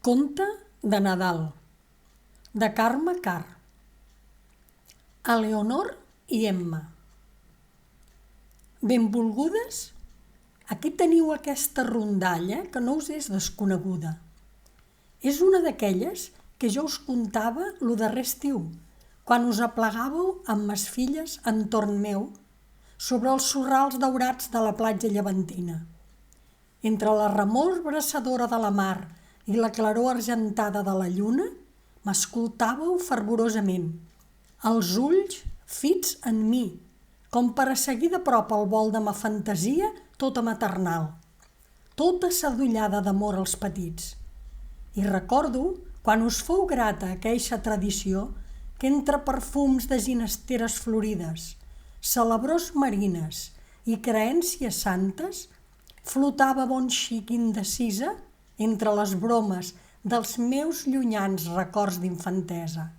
Conte de Nadal, de Carme Karr. A Leonor i Emma. Benvolgudes, aquí teniu aquesta rondalla que no us és desconeguda. És una d'aquelles que jo us contava lo darrer estiu, quan us aplegàveu amb mes filles entorn meu, sobre els sorrals daurats de la platja llevantina. Entre la remor braçadora de la mar i la claror argentada de la lluna, m'escoltàveu fervorosament, els ulls fits en mi, com per a seguir de prop el vol de ma fantasia tota maternal, tota sadollada d'amor als petits. I recordo, quan us fou grata aqueixa tradició, que entre perfums de ginesteres florides, celebrors marines i creències santes, flotava bon xic indecisa entre les bromes dels meus llunyans records d'infantesa.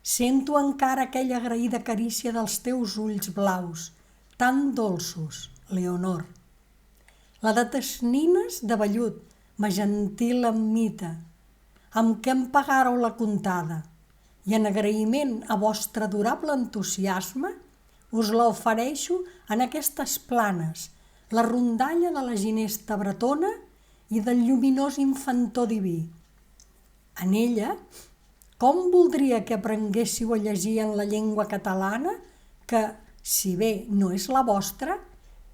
Sento encara aquella agraïda carícia dels teus ulls blaus, tan dolços, Leonor. La de tes nines de vellut, ma gentil emmita, amb què em pagàreu la contada, i en agraïment a vostre adorable entusiasme us la ofereixo en aquestes planes, la rondalla de la ginesta bretona i del lluminós infantó diví. En ella, com voldria que aprenguéssiu a llegir en la llengua catalana que, si bé no és la vostra,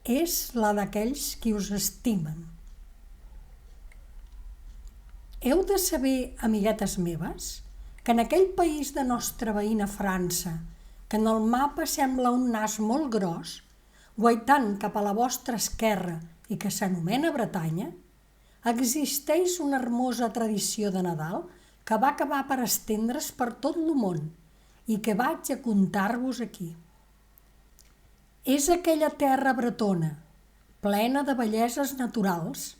és la d'aquells qui us estimen. Heu de saber, amiguetes meves, que en aquell país de nostra veïna França, que en el mapa sembla un nas molt gros, guaitant cap a la vostra esquerra i que s'anomena Bretanya, existeix una hermosa tradició de Nadal que va acabar per estendre's per tot el món i que vaig a contar-vos aquí. És aquella terra bretona, plena de belleses naturals.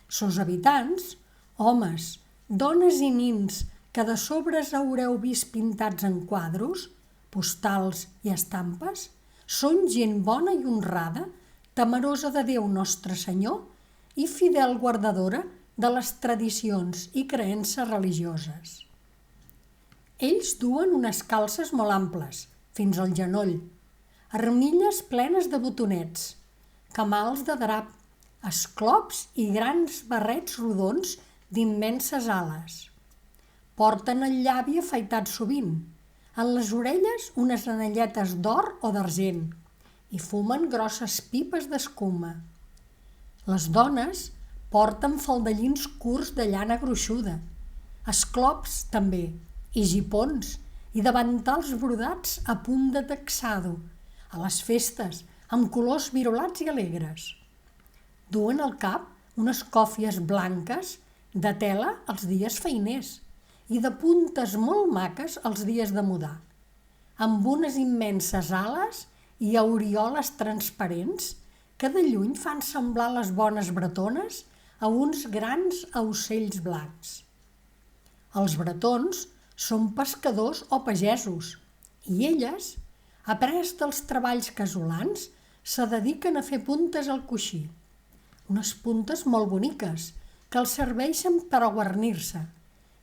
Sos habitants, homes, dones i nins que de sobres haureu vist pintats en quadros, postals i estampes, són gent bona i honrada, temerosa de Déu Nostre Senyor i fidel guardadora de les tradicions i creences religioses. Ells duen unes calces molt amples, fins al genoll, armilles plenes de botonets, camals de drap, esclops i grans barrets rodons d'immenses ales. Porten el llavi afaitat sovint, en les orelles unes anelletes d'or o d'argent i fumen grosses pipes d'escuma. Les dones porten faldellins curts de llana gruixuda, esclops també, i gipons, i davantals brodats a punt de texado, a les festes, amb colors virolats i alegres. Duen al cap unes còfies blanques de tela els dies feiners i de puntes molt maques els dies de mudar, amb unes immenses ales i aureoles transparents que de lluny fan semblar les bones bretones a uns grans aucells blancs. Els bretons són pescadors o pagesos i elles, après dels treballs casolans, se dediquen a fer puntes al coixí, unes puntes molt boniques que els serveixen per a guarnir-se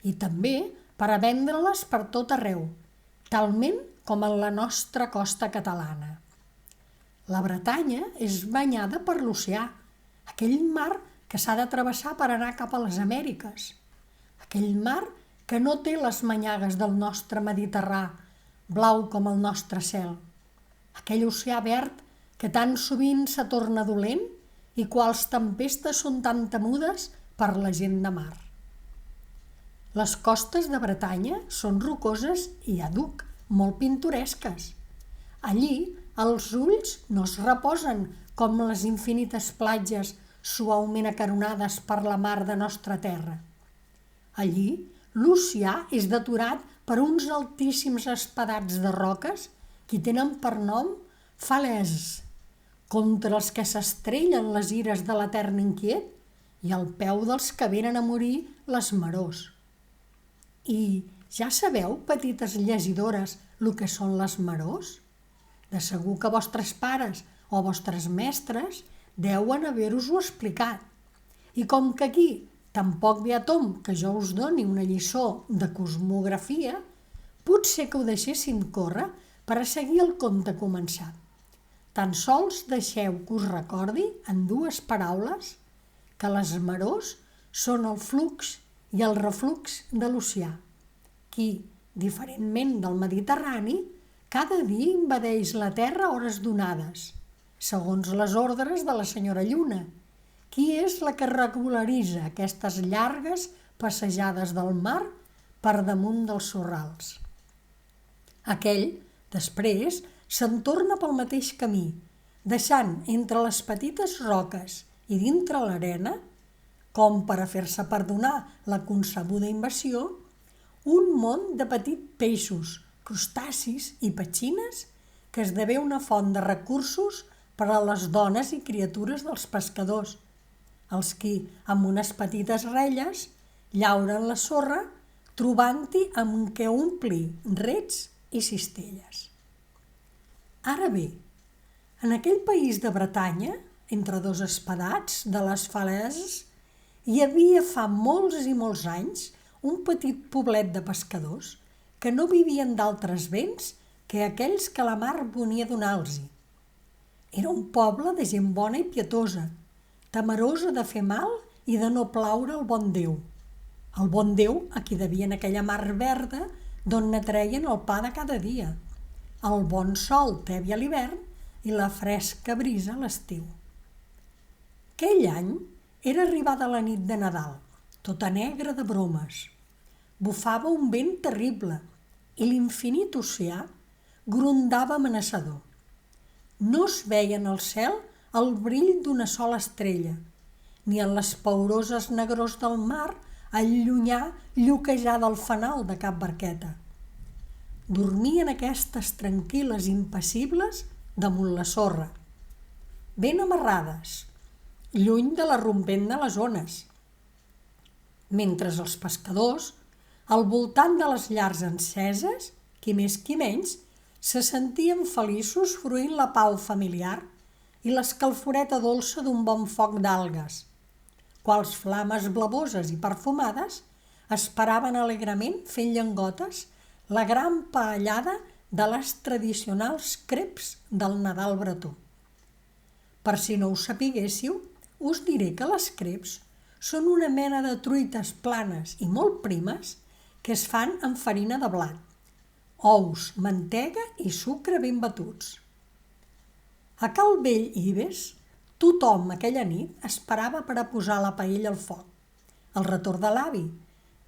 i també per a vendre-les per tot arreu, talment com en la nostra costa catalana. La Bretanya és banyada per l'oceà, aquell mar que s'ha de travessar per anar cap a les Amèriques, aquell mar que no té les manyagues del nostre Mediterrà, blau com el nostre cel, aquell oceà verd que tan sovint se torna dolent i quals tempestes són tan temudes per la gent de mar. Les costes de Bretanya són rocoses i àdhuc, molt pintoresques. Allí els ulls no es reposen com les infinites platges suaument acaronades per la mar de nostra terra. Allí l'oceà és deturat per uns altíssims espadats de roques que tenen per nom falaises, contra els que s'estrellen les ires de l'etern inquiet i al peu dels que venen a morir les marors. I ja sabeu, petites llegidores, el que són les marors? De segur que vostres pares o vostres mestres deuen haver-vos-ho explicat. I com que aquí Tampoc ve a tomb que jo us doni una lliçó de cosmografia, potser que ho deixéssim córrer per a seguir el conte començat. Tan sols deixeu que us recordi, en dues paraules, que les marors són el flux i el reflux de l'oceà, qui, diferentment del Mediterrani, cada dia invadeix la Terra a hores donades, segons les ordres de la senyora Lluna, qui és la que regularitza aquestes llargues passejades del mar per damunt dels sorrals. Aquell, després, se'n torna pel mateix camí, deixant entre les petites roques i dintre l'arena, com per a fer-se perdonar la concebuda invasió, un món de petits peixos, crustacis i petxines que esdevé una font de recursos per a les dones i criatures dels pescadors, els qui, amb unes petites relles, llauren la sorra, trobant-hi amb què omplir rets i cistelles. Ara bé, en aquell país de Bretanya, entre dos espadats de les Falaise, hi havia fa molts i molts anys un petit poblet de pescadors que no vivien d'altres béns que aquells que la mar venia a donar-los. Era un poble de gent bona i pietosa, temerosa de fer mal i de no plaure el bon Déu. El bon Déu a qui devien aquella mar verda d'on n'atreien el pa de cada dia, el bon sol tèbia a l'hivern i la fresca brisa a l'estiu. Aquell any era arribada la nit de Nadal, tota negra de bromes. Bufava un vent terrible i l'infinit oceà grondava amenaçador. No es veia en el cel el brill d'una sola estrella, ni en les pauroses negrors del mar el llunyà lluquejar del fanal de cap barqueta. Dormien aquestes tranquil·les impassibles damunt la sorra, ben amarrades, lluny de la rompent de les ones, mentre els pescadors, al voltant de les llars enceses, qui més qui menys, se sentien feliços fruint la pau familiar i l'escalforeta dolça d'un bon foc d'algues, quals flames blavoses i perfumades esperaven alegrement fent llengotes la gran paellada de les tradicionals creps del Nadal bretó. Per si no ho sapiguéssiu, us diré que les creps són una mena de truites planes i molt primes que es fan amb farina de blat, ous, mantega i sucre ben batuts. A Cal Vell Ives, tothom aquella nit esperava per a posar la paella al foc. El retorn de l'avi,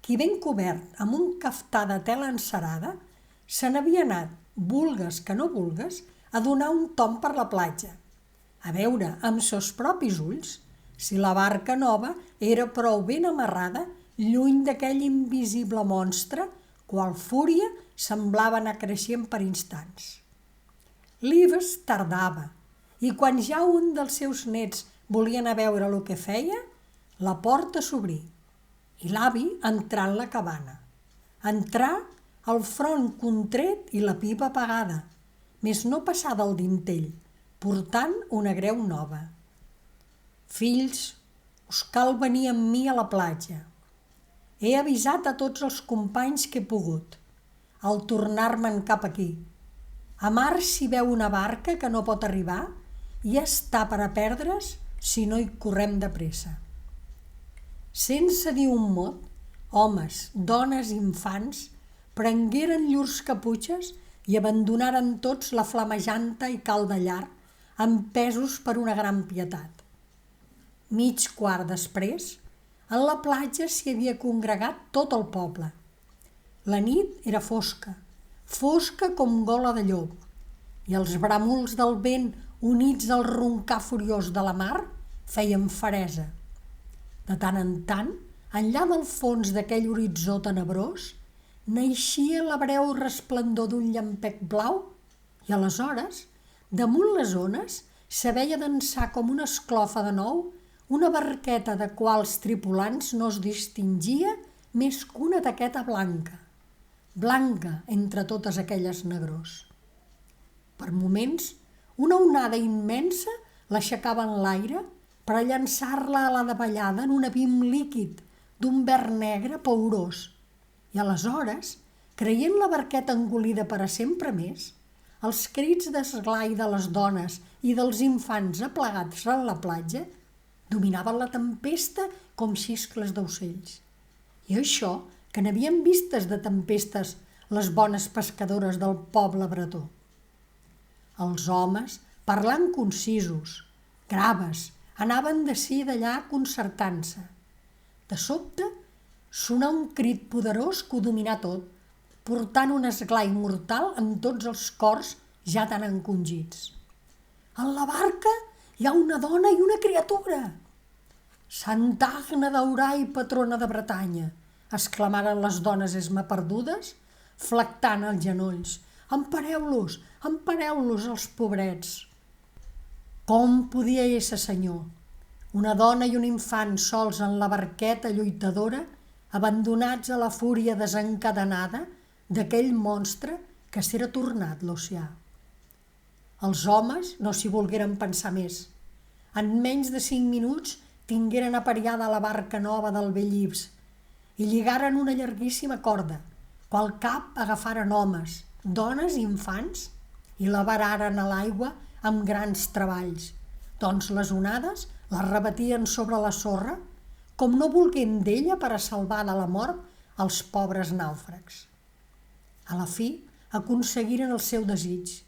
qui ben cobert amb un caftà de tela encerada, se n'havia anat, vulgues que no vulgues, a donar un tomb per la platja, a veure amb seus propis ulls si la barca nova era prou ben amarrada lluny d'aquell invisible monstre, qual fúria semblava anar creixent per instants. L'Ives tardava, i quan ja un dels seus nets volia anar a veure el que feia, la porta s'obrí i l'avi entrà en la cabana. Entrà el front contret i la pipa apagada, més no passar del dintell, portant una greu nova. Fills, us cal venir amb mi a la platja. He avisat a tots els companys que he pogut, al tornar-me'n cap aquí. A mar s'hi veu una barca que no pot arribar i està per a perdre's si no hi correm de pressa. Sense dir un mot, homes, dones i infants prengueren llurs caputxes i abandonaren tots la flamejanta i calda llar, empesos per una gran pietat. Mig quart després, en la platja s'hi havia congregat tot el poble. La nit era fosca, fosca com gola de llop, i els bràmols del vent units al roncar furiós de la mar feien feresa. De tant en tant, enllà del fons d'aquell horitzó tenebrós, naixia la breu resplendor d'un llampec blau i aleshores, damunt les ones, se veia dansar com una esclofa de nou una barqueta de quals tripulants no es distingia més que una taqueta blanca, blanca entre totes aquelles negrors. Per moments, una onada immensa l'aixecava en l'aire per a llançar-la a la davallada en un abim líquid d'un verd negre paorós, i aleshores, creient la barqueta engolida per a sempre més, els crits d'esglai de les dones i dels infants aplegats a la platja dominaven la tempesta com xiscles d'ocells. I això que n'havien vistes de tempestes les bones pescadores del poble bretó. Els homes, parlant concisos, graves, anaven d'ací i d'allà concertant-se. De sobte, sonà un crit poderós que ho dominà tot, portant un esglai mortal en tots els cors ja tan encongits. En la barca hi ha una dona i una criatura. Santa Agna d'Aurai, patrona de Bretanya, exclamaren les dones esmaperdudes, flectant els genolls. Empareu-los, els pobrets. Com podia ésser, senyor? Una dona i un infant sols en la barqueta lluitadora, abandonats a la fúria desencadenada d'aquell monstre que s'era tornat l'oceà. Els homes no s'hi volgueren pensar més. En menys de 5 minuts tingueren apariada la barca nova del vell Ips i lligaren una llarguíssima corda, qual cap agafaren homes, dones i infants i la vararen a l'aigua amb grans treballs, doncs les onades la rebatien sobre la sorra, com no volguent d'ella per a salvar de la mort els pobres nàufrags. A la fi aconseguiren el seu desig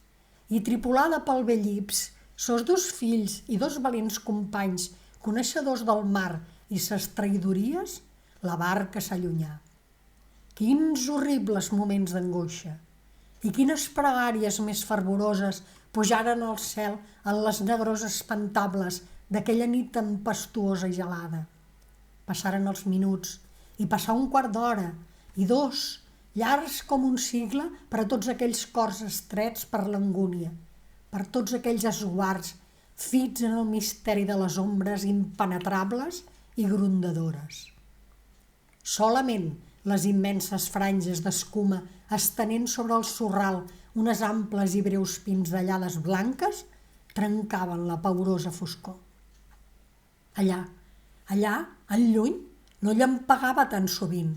i, tripulada pel vell Ips, sos 2 fills i 2 valents companys coneixedors del mar i ses traïdories, la barca s'allunyà. Quins horribles moments d'angoixa i quines pregàries més fervoroses pujaren al cel en les negrors espantables d'aquella nit tempestuosa i gelada. Passaren els minuts i passà un quart d'hora i 2, llargs com un sigle per a tots aquells cors estrets per l'angúnia, per tots aquells esguards fits en el misteri de les ombres impenetrables i grondadores. Solament les immenses franges d'escuma estenent sobre el sorral unes amples i breus pinzellades blanques trencaven la paurosa foscor. Allà, al lluny, no llampegava tan sovint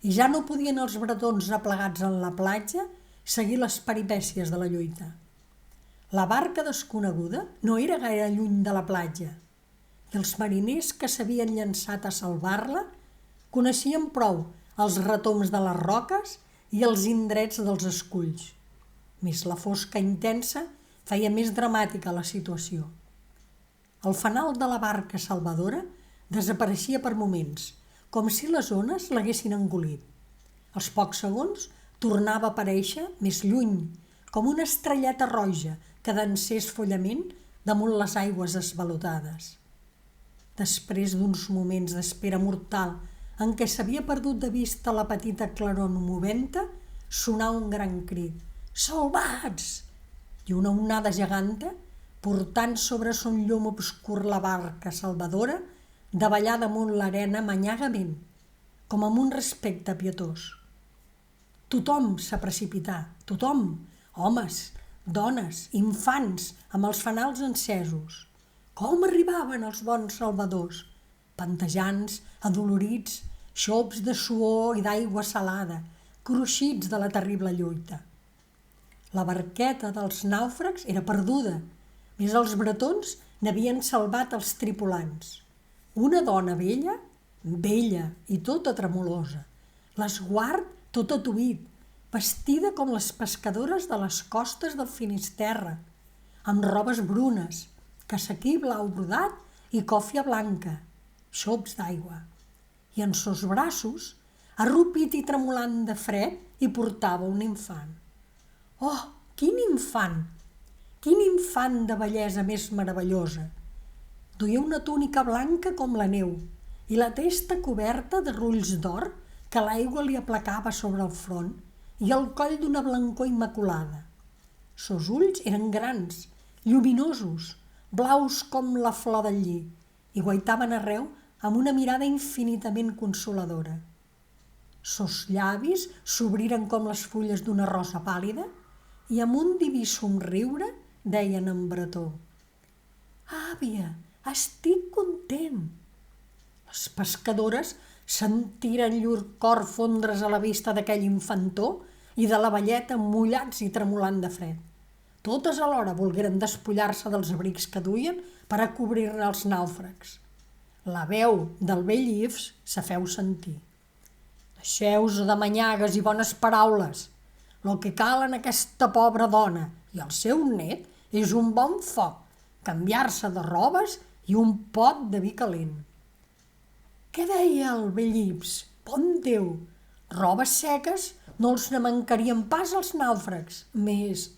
i ja no podien els bretons aplegats en la platja seguir les peripècies de la lluita. La barca desconeguda no era gaire lluny de la platja i els mariners que s'havien llançat a salvar-la coneixien prou els retoms de les roques i els indrets dels esculls. Més la fosca intensa feia més dramàtica la situació. El fanal de la barca salvadora desapareixia per moments, com si les ones l'haguessin engolit. Als pocs segons tornava a aparèixer més lluny, com una estrelleta roja que dansés follament damunt les aigües esvalotades. Després d'uns moments d'espera mortal en què s'havia perdut de vista la petita claror moventa, sonà un gran crit: «Salvats!» i una onada geganta, portant sobre son llum obscur la barca salvadora, davallà damunt l'arena manyagament, com amb un respecte pietós. Tothom s'ha precipitat, tothom, homes, dones, infants, amb els fanals encesos. Com arribaven els bons salvadors? Pantejants, adolorits, xops de suor i d'aigua salada, cruixits de la terrible lluita. La barqueta dels nàufrags era perduda, més els bretons n'havien salvat els tripulants. Una dona vella i tota tremolosa, l'esguard tot atuït, vestida com les pescadores de les costes del Finisterre, amb robes brunes, cassaquí blau brodat i còfia blanca, xops d'aigua. I en sos braços, arrupit i tremolant de fred, hi portava un infant. Oh, quin infant! Quin infant de bellesa més meravellosa! Duia una túnica blanca com la neu i la testa coberta de rulls d'or que l'aigua li aplacava sobre el front i el coll d'una blancor immaculada. Sos ulls eren grans, lluminosos, blaus com la flor del lli, i guaitaven arreu amb una mirada infinitament consoladora. Sos llavis s'obriren com les fulles d'una rosa pàl·lida i amb un diví somriure deien en bretó: «Àvia, estic content!» Les pescadores Sentiren llur cor fondre's a la vista d'aquell infantó i de la velleta mullats i tremolant de fred. Totes alhora volgueren despullar-se dels abrics que duien per a cobrir-ne els nàufrags. La veu del vell Yves se feu sentir. Deixeu-vos de manyagues i bones paraules. El que cal en aquesta pobra dona i el seu net és un bon foc, canviar-se de robes i un pot de vi calent. Què deia el vell Yves? Bon Déu! Robes seques no els ne mancarien pas als nàufrags. Més,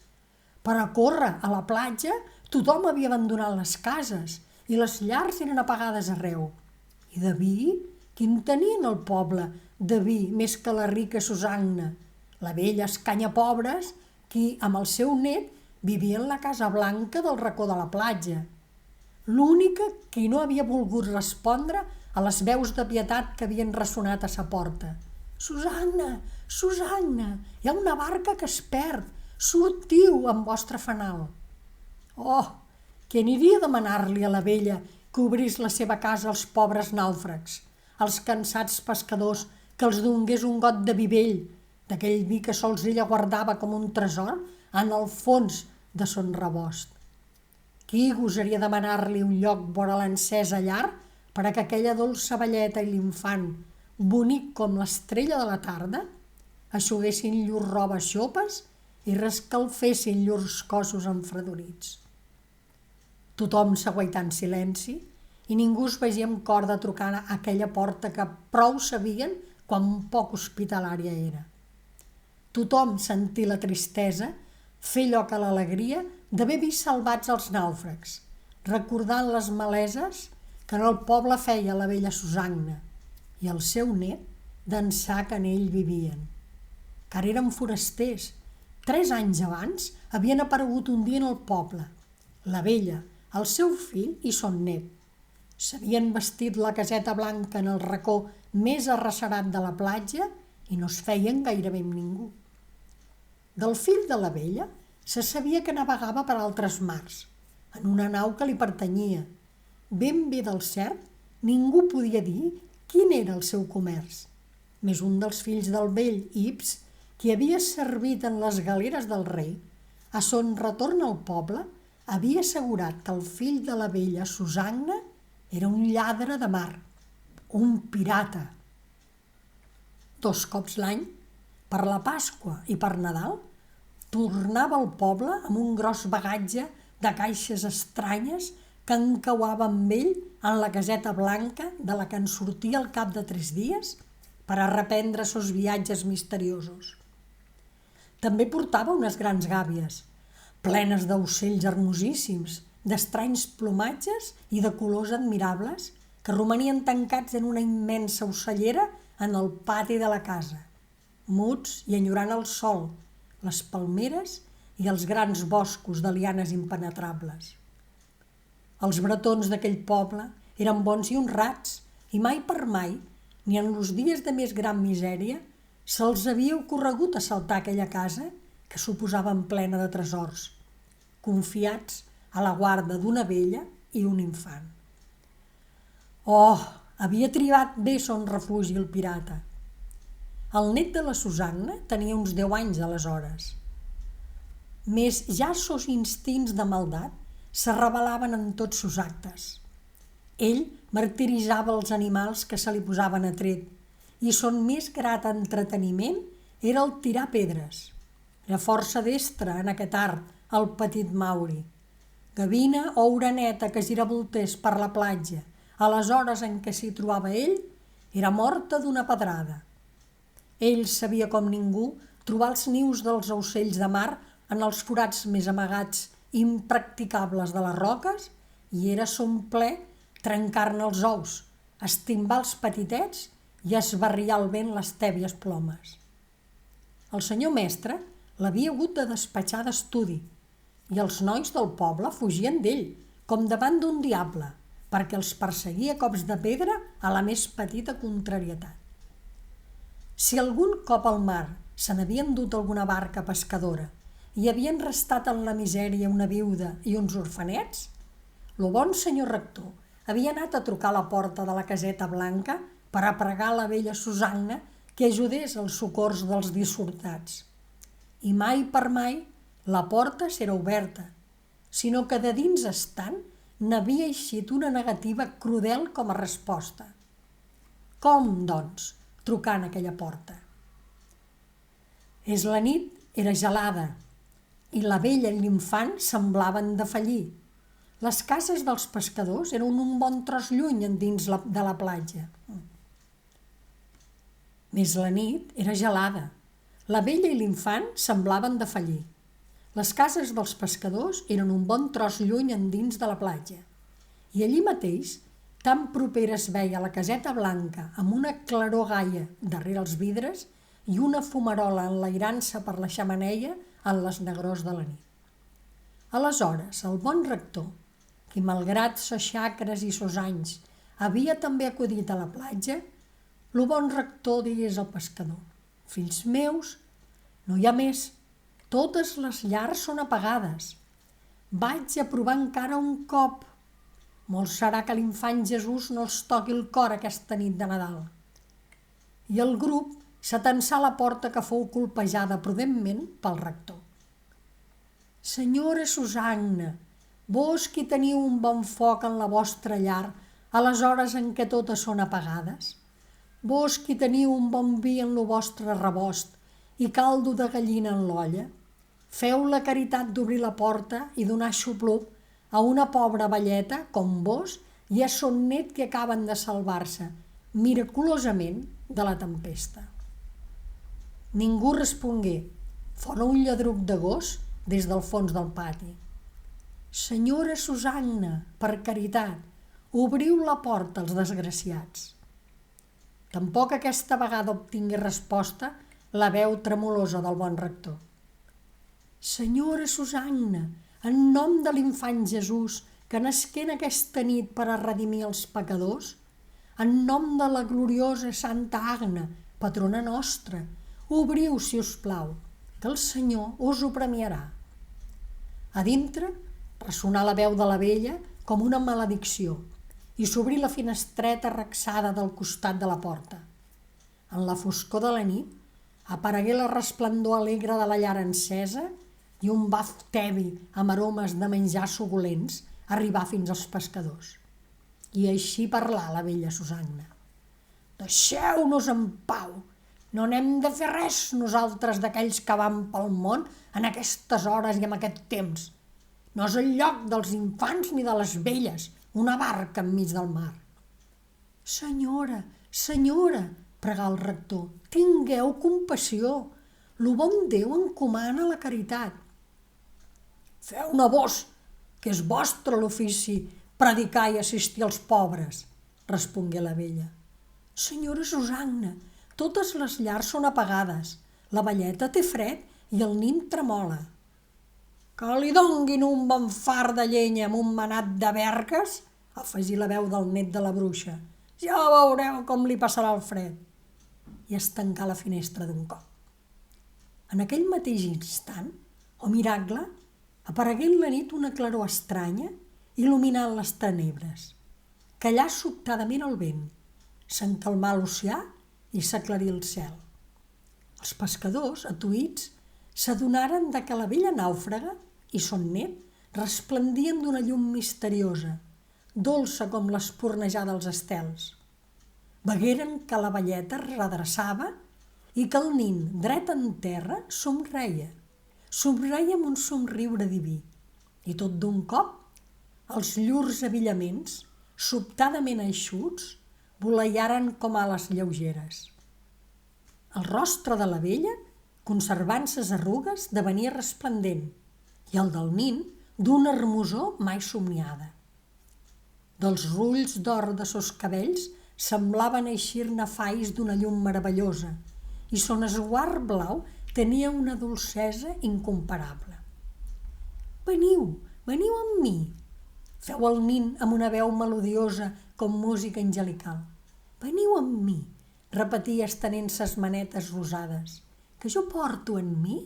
per a córrer a la platja tothom havia abandonat les cases i les llars eren apagades arreu. I de vi? Quin tenien el poble de vi més que la rica Susanna, la vella escanyapobres, qui amb el seu net vivia en la casa blanca del racó de la platja. L'única que no havia volgut respondre a les veus de pietat que havien ressonat a sa porta. «Susanna, Susanna, hi ha una barca que es perd, sortiu amb vostre fanal». Oh, qui aniria a demanar-li a la vella que obrís la seva casa als pobres nàufrags, als cansats pescadors que els dongués un got de vi vell, d'aquell vi que sols ella guardava com un tresor en el fons de son rebost. Qui gosaria demanar-li un lloc vora l'encesa llar per a que aquella dolça velleta i l'infant, bonic com l'estrella de la tarda, eixuguessin llurs robes xopes i rescalfessin llurs cossos enfredonits. Tothom s'aguaità en silenci i ningú es veia amb cor de trucar a aquella porta que prou sabien quan poc hospitalària era. Tothom sentí la tristesa fer lloc a l'alegria d'haver vist salvats els nàufrags, recordant les maleses que en el poble feia la vella Susanna i el seu net d'ençà que en ell vivien. Car eren forasters. 3 anys abans havien aparegut un dia en el poble. La vella, el seu fill i son net. S'havien vestit la caseta blanca en el racó més arrecerat de la platja i no es feien gairebé amb ningú. Del fill de la vella se sabia que navegava per altres mars, en una nau que li pertanyia. Ben bé del cert, ningú podia dir quin era el seu comerç. Més un dels fills del vell Yves, qui havia servit en les galeres del rei, a son retorn al poble, havia assegurat que el fill de la vella Susanna era un lladre de mar, un pirata. 2 cops l'any, per la Pasqua i per Nadal, tornava al poble amb un gros bagatge de caixes estranyes que encauava amb ell en la caseta blanca de la que en sortia al cap de 3 dies per a reprendre sos viatges misteriosos. També portava unes grans gàbies, plenes d'ocells hermosíssims, d'estranys plomatges i de colors admirables que romanien tancats en una immensa ocellera en el pati de la casa, muts i enyorant el sol, les palmeres i els grans boscos de lianes impenetrables. Els bretons d'aquell poble eren bons i honrats i mai per mai, ni en els dies de més gran misèria, se'ls havia ocorregut assaltar aquella casa que suposaven plena de tresors, confiats a la guarda d'una vella i un infant. Oh, havia triat bé son refugi el pirata. El net de la Susanna tenia uns 10 anys aleshores. Més ja sos instints de maldat se revelaven en tots sos actes. Ell martiritzava els animals que se li posaven a tret i son més grat entreteniment era el tirar pedres. Era força destre en aquest art el petit Mauri. Gavina o oreneta que giravoltés per la platja a les hores en què s'hi trobava ell era morta d'una pedrada. Ell sabia com ningú trobar els nius dels ocells de mar en els forats més amagats i impracticables de les roques i era son ple trencar-ne els ous, estimbar els petitets i esbarriar al vent les tèbies plomes. El senyor mestre l'havia hagut de despatxar d'estudi i els nois del poble fugien d'ell, com davant d'un diable, perquè els perseguia a cops de pedra a la més petita contrarietat. Si algun cop al mar se n'havia endut alguna barca pescadora i havien restat en la misèria una viuda i uns orfanets, lo bon senyor rector havia anat a trucar a la porta de la caseta blanca per a pregar la vella Susanna que ajudés als socors dels dissortats. I mai per mai la porta s'era oberta, sinó que de dins estant n'havia eixit una negativa crudel com a resposta. Com, doncs, trucar en aquella porta? La nit era gelada i la vella i l'infant semblaven defallir. Les cases dels pescadors eren un bon tros lluny endins de la platja. La nit era gelada. La vella i l'infant semblaven defallir. Les cases dels pescadors eren un bon tros lluny endins de la platja. I allí mateix, tan propera es veia la caseta blanca amb una claror gaia darrere els vidres i una fumarola enlairant-se per la xemeneia en les negrors de la nit. Aleshores, el bon rector, qui malgrat sos xacres i sos anys havia també acudit a la platja, el bon rector digués al pescador: «Fills meus, no hi ha més, totes les llars són apagades. Vaig a provar encara un cop. Molt serà que l'infant Jesús no els toqui el cor aquesta nit de Nadal». I el grup s'atansà a la porta que fou colpejada prudentment pel rector. «Senyora Susanna, vós qui teniu un bon foc en la vostra llar a les hores en què totes són apagades, vós qui teniu un bon vi en lo vostre rebost i caldo de gallina en l'olla, feu la caritat d'obrir la porta i donar xupluc a una pobra velleta com vos i a son net que acaben de salvar-se miraculosament de la tempesta». Ningú respongué, fora un lladruc de gos des del fons del pati. «Senyora Susanna, per caritat, obriu la porta als desgraciats». Tampoc aquesta vegada obtingué resposta la veu tremolosa del bon rector. «Senyora Susanna, en nom de l'infant Jesús, que nasqué en aquesta nit per a redimir els pecadors, en nom de la gloriosa Santa Agna, patrona nostra, obriu, si us plau, que el Senyor us ho premiarà». A dintre ressonà la veu de la vella com una maledicció i s'obrí la finestreta arrexada del costat de la porta. En la foscor de la nit aparegué la resplendor alegre de la llar encesa i un baf tebi amb aromes de menjar suculents arribà fins als pescadors. I així parlà la vella Susanna: «Deixeu-nos en pau! No n'hem de fer res nosaltres d'aquells que van pel món en aquestes hores i en aquest temps. No és el lloc dels infants ni de les velles, una barca enmig del mar». «Senyora, senyora», pregà el rector, «tingueu compassió. Lo bon Déu encomana la caritat». «Feu-ne vos, que és vostre l'ofici, predicar i assistir als pobres», respongué la vella. «Senyora Susanna, totes les llars són apagades, la velleta té fred i el nin tremola». «Que li donguin un bon fart de llenya amb un manat de vergues», afegí la veu del net de la bruixa. «Ja veureu com li passarà el fred». I es tancà la finestra d'un cop. En aquell mateix instant, o miracle, aparegué en la nit una claror estranya il·luminant les tenebres. Callà sobtadament el vent, s'encalmà l'oceà i s'aclarí el cel. Els pescadors, atuïts, s'adonaren que la vella nàufraga i son net resplendien d'una llum misteriosa, dolça com l'espurnejar dels estels. Vegueren que la velleta es redreçava i que el nin, dret en terra, somreia amb un somriure diví. I tot d'un cop, els llurs abillaments, sobtadament eixuts, voleiaren com ales lleugeres. El rostre de la vella, conservant ses arrugues, devenia resplendent, i el del nin d'una hermosor mai somniada. Dels rulls d'or de sos cabells semblaven eixir-ne fais d'una llum meravellosa i son esguard blau tenia una dolcesa incomparable. «Veniu, veniu amb mi», feu el nin amb una veu melodiosa com música angelical. «Veniu amb mi», repetia estenent ses manetes rosades, «que jo porto en mi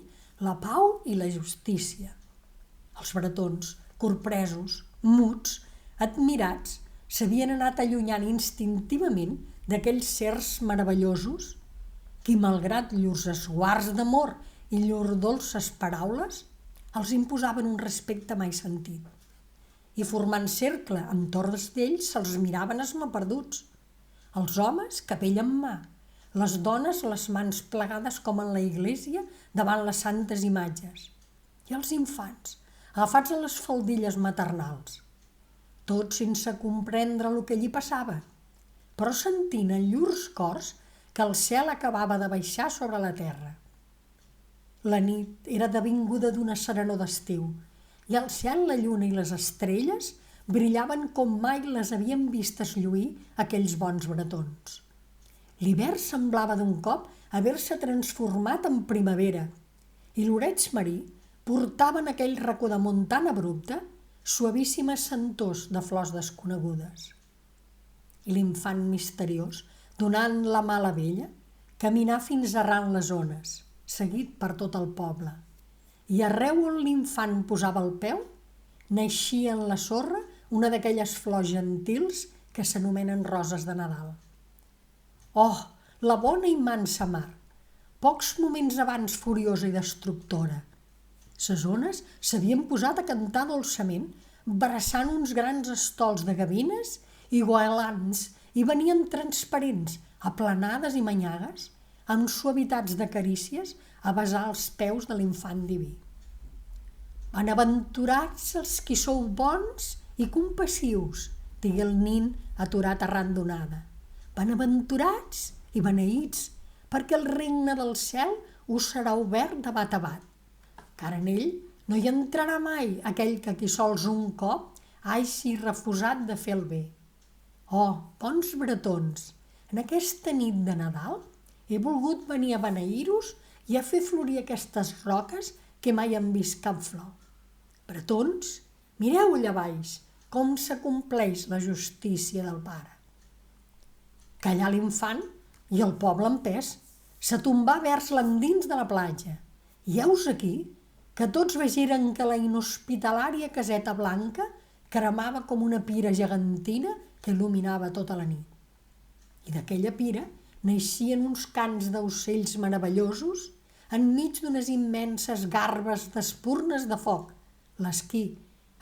la pau i la justícia». Els bretons, corpresos, muts, admirats, s'havien anat allunyant instintivament d'aquells sers meravellosos qui, malgrat llurs esguards d'amor i llurs dolces paraules, els imposaven un respecte mai sentit. I formant cercle entorn d'ells se'ls miraven esmaperduts. Els homes, capell en mà, les dones les mans plegades com en la iglésia davant les santes imatges, i els infants, agafats a les faldilles maternals, tot sense comprendre el que allí passava, però sentint en llurs cors que el cel acabava de baixar sobre la terra. La nit era devinguda d'una serenor d'estiu, i al cel la lluna i les estrelles brillaven com mai les havien vistes lluir aquells bons bretons. L'hivern semblava d'un cop haver-se transformat en primavera, i l'oreig marí portava en aquell racó de món tan abrupte suavíssimes sentors de flors desconegudes. I l'infant misteriós, donant la mà a la vella, caminà fins arran les ones, seguit per tot el poble, i arreu on l'infant posava el peu, naixia en la sorra una d'aquelles flors gentils que s'anomenen roses de Nadal. Oh, la bona i mansa mar, pocs moments abans furiosa i destructora. Ses ones s'havien posat a cantar dolçament, bressant uns grans estols de gavines i goelans, i venien transparents, aplanades i manyagues, amb suavitats de carícies a besar els peus de l'infant diví. Benaventurats els qui sou bons i compassius, digué el nin aturat arran d'onada. Benaventurats i beneïts, perquè el regne del cel us serà obert de bat a bat, car en ell no hi entrarà mai aquell que qui sols un cop hagi refusat de fer el bé. Oh, bons bretons, en aquesta nit de Nadal he volgut venir a beneir-vos i a fer florir aquestes roques que mai han vist cap flor. Bretons, mireu allà baix com s'acompleix la justícia del pare. Callà l'infant i el poble empès s'atombà vers l'endins de la platja. I heus aquí que tots vegeren que la inhospitalària caseta blanca cremava com una pira gegantina que il·luminava tota la nit. I d'aquella pira naixien uns cants d'ocells meravellosos enmig d'unes immenses garbes d'espurnes de foc, les qui,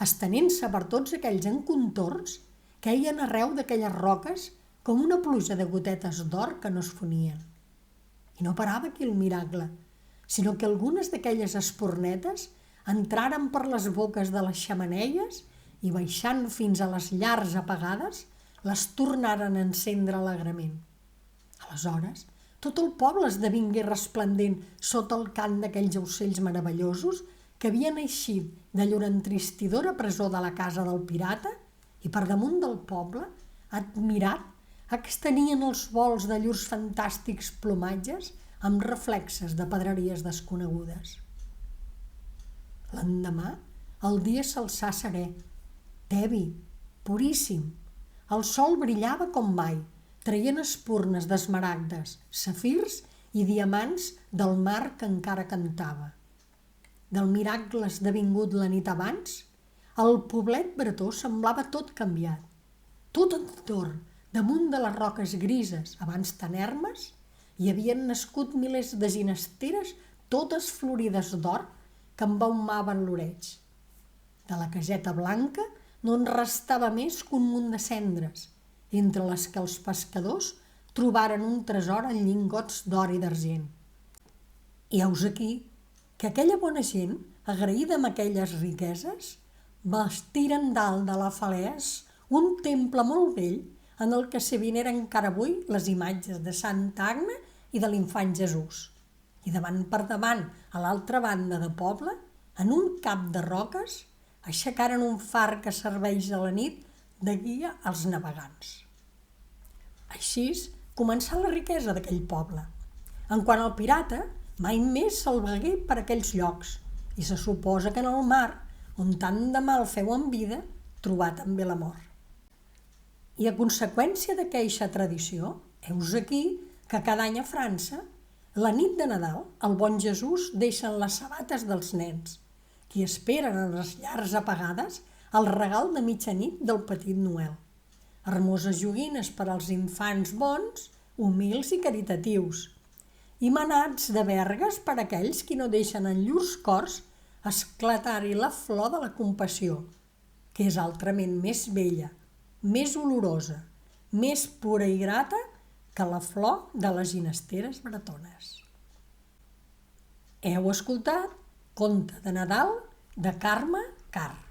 estenent-se per tots aquells encontorns, queien arreu d'aquelles roques com una pluja de gotetes d'or que no es fonien. I no parava aquí el miracle, sinó que algunes d'aquelles espurnetes entraren per les boques de les xemeneies i, baixant fins a les llars apagades, les tornaren a encendre alegrement. Aleshores, tot el poble esdevingué resplendent sota el cant d'aquells ocells meravellosos que havien eixit de llur entristidora presó de la casa del pirata i per damunt del poble, admirat, extenien els vols de llurs fantàstics plomatges amb reflexes de pedreries desconegudes. L'endemà, el dia s'alçà serè, tebi, puríssim. El sol brillava com mai, traient espurnes d'esmaragdes, safirs i diamants del mar que encara cantava. Del miracle esdevingut la nit abans, el poblet bretó semblava tot canviat. Tot entorn, damunt de les roques grises, abans tan ermes, hi havien nascut milers de ginesteres totes florides d'or que embaumaven l'oreig. De la caseta blanca no en restava més que un munt de cendres, entre les que els pescadors trobaren un tresor en llingots d'or i d'argent. I heus aquí que aquella bona gent, agraïda amb aquelles riqueses, bastiren dalt de la falès un temple molt vell en el que se veneren encara avui les imatges de Santa Agna i de l'infant Jesús. I davant per davant, a l'altra banda de poble, en un cap de roques, aixecaren un far que serveix a la nit de guia als navegants. Així començà la riquesa d'aquell poble. En quant al pirata, mai més se'l vegué per aquells llocs, i se suposa que en el mar, on tant de mal feu en vida, trobà també la mort. I a conseqüència d'aqueixa tradició, heus aquí que cada any a França, la nit de Nadal, el bon Jesús deixa en les sabates dels nens, qui esperen en les llars apagades el regal de mitjanit del petit Noel. hermoses joguines per als infants bons, humils i caritatius, i manats de vergues per a aquells qui no deixen en llurs cors esclatar-hi la flor de la compassió, que és altrament més bella, més olorosa, més pura i grata que la flor de les ginesteres bretones. Heu escoltat Conte de Nadal de Carme Karr.